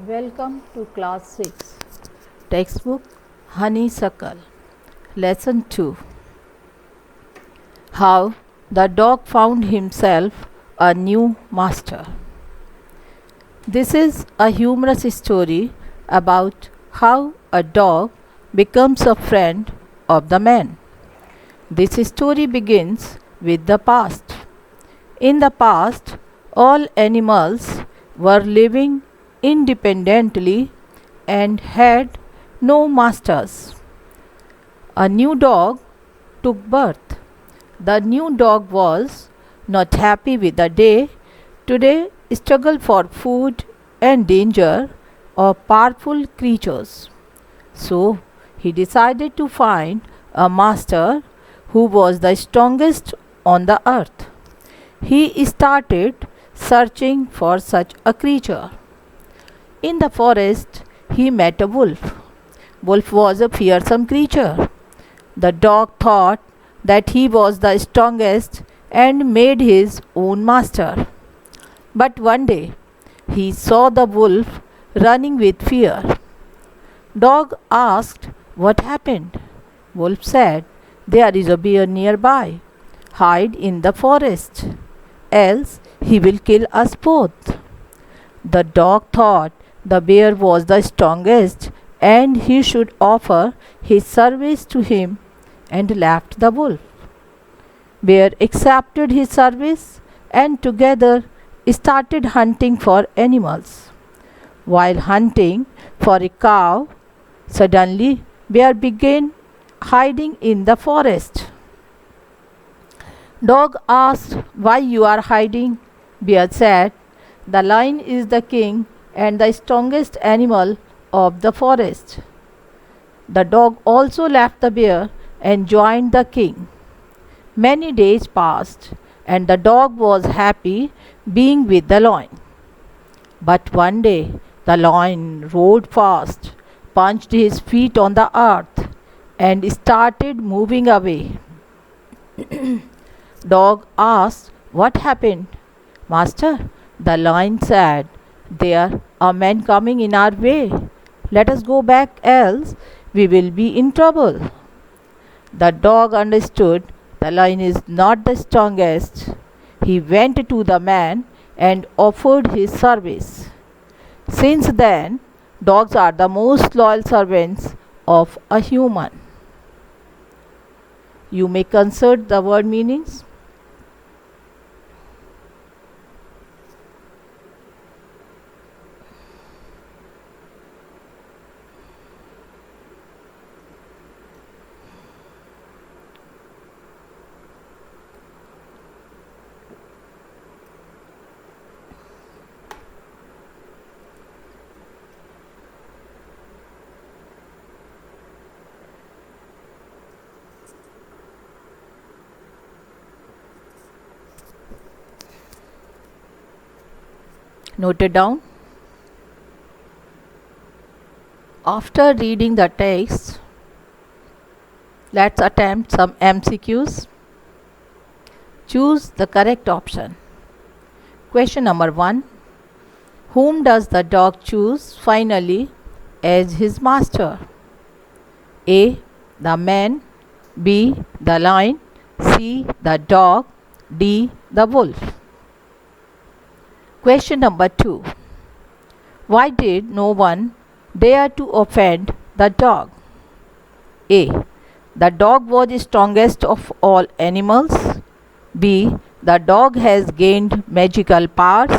Welcome to Class 6, Textbook Honeysuckle, Lesson 2. How the dog found himself a new master. This is a humorous story about how a dog becomes a friend of the man. This story begins with the past. In the past, all animals were living independently and had no masters. A new dog took birth. The new dog was not happy with the day. Today struggled for food and danger of powerful creatures. So he decided to find a master who was the strongest on the earth. He started searching for such a creature. In the forest, he met a wolf. Wolf was a fearsome creature. The dog thought that he was the strongest and made his own master. But one day, he saw the wolf running with fear. Dog asked what happened. Wolf said, "There is a bear nearby. Hide in the forest, else he will kill us both." The dog thought the bear was the strongest and he should offer his service to him and left the wolf. Bear accepted his service and together started hunting for animals. While hunting for a cow, suddenly bear began hiding in the forest. Dog asked, "Why you are hiding?" Bear said, "The lion is the king and the strongest animal of the forest." The dog also left the bear and joined the king. Many days passed, and the dog was happy being with the lion. But one day the lion rode fast, punched his feet on the earth, and started moving away. Dog asked, "What happened?" "Master," the lion said, "there are men coming in our way. Let us go back, else we will be in trouble." The dog understood the lion is not the strongest. He went to the man and offered his service. Since then, dogs are the most loyal servants of a human. You may consult the word meanings. Note it down. After reading the text, let's attempt some MCQs. Choose the correct option. Question number 1. Whom does the dog choose finally as his master? A. The man. B. The lion. C. The dog. D. The wolf. Question number 2. Why did no one dare to offend the dog? A. The dog was the strongest of all animals. B. The dog has gained magical powers.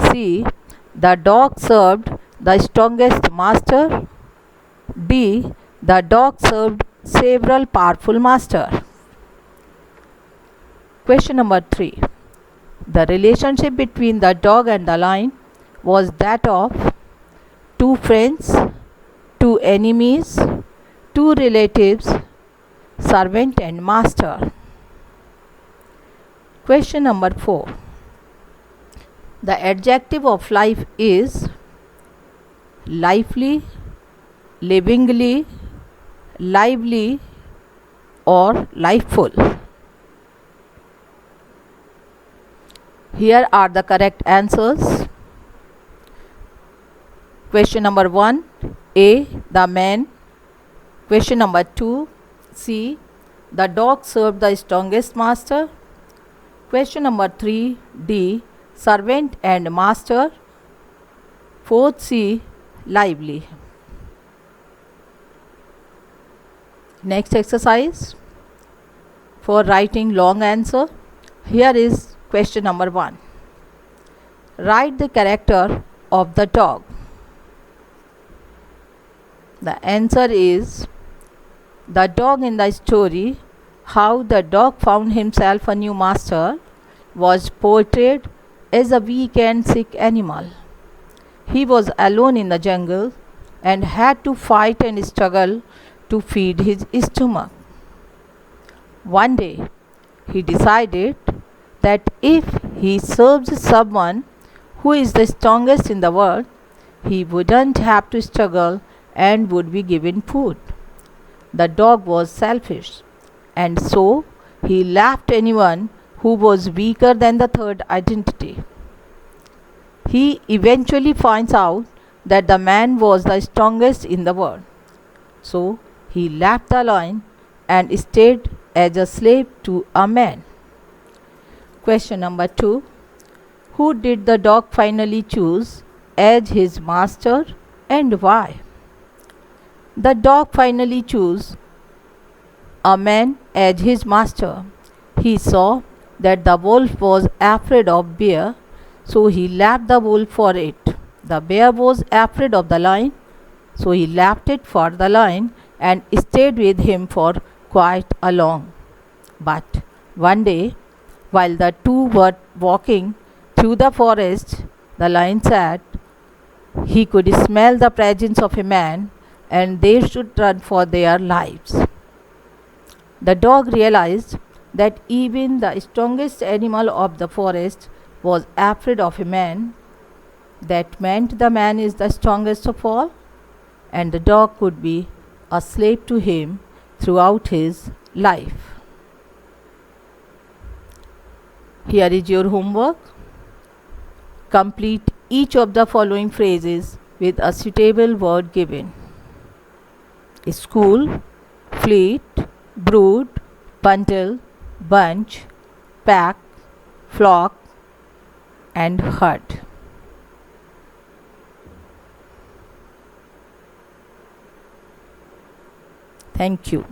C. The dog served the strongest master. D. The dog served several powerful masters. Question number 3. The relationship between the dog and the lion was that of two friends, two enemies, two relatives, servant and master. Question number 4. The adjective of life is lively, livingly, lively, or lifeful. Here are the correct answers. Question number 1, A. The man. Question number 2, C. The dog served the strongest master. Question number 3, D. Servant and master. 4th C. Lively. Next exercise for writing long answer. Here is question number 1. Write the character of the dog. The answer is the dog in the story, How the Dog Found Himself a New Master, was portrayed as a weak and sick animal. He was alone in the jungle and had to fight and struggle to feed his stomach. One day, he decided that if he serves someone who is the strongest in the world, he wouldn't have to struggle and would be given food. The dog was selfish, and so he left anyone who was weaker than the third identity. He eventually finds out that the man was the strongest in the world. So he left the lion and stayed as a slave to a man. Question number 2. Who did the dog finally choose as his master and why? The dog finally chose a man as his master. He saw that the wolf was afraid of bear, so he left the wolf for it. The bear was afraid of the lion, so he left it for the lion and stayed with him for quite a long. But one day, while the two were walking through the forest, the lion said he could smell the presence of a man and they should run for their lives. The dog realized that even the strongest animal of the forest was afraid of a man. That meant the man is the strongest of all, and the dog could be a slave to him throughout his life. Here is your homework. Complete each of the following phrases with a suitable word given. School, fleet, brood, bundle, bunch, pack, flock, and herd. Thank you.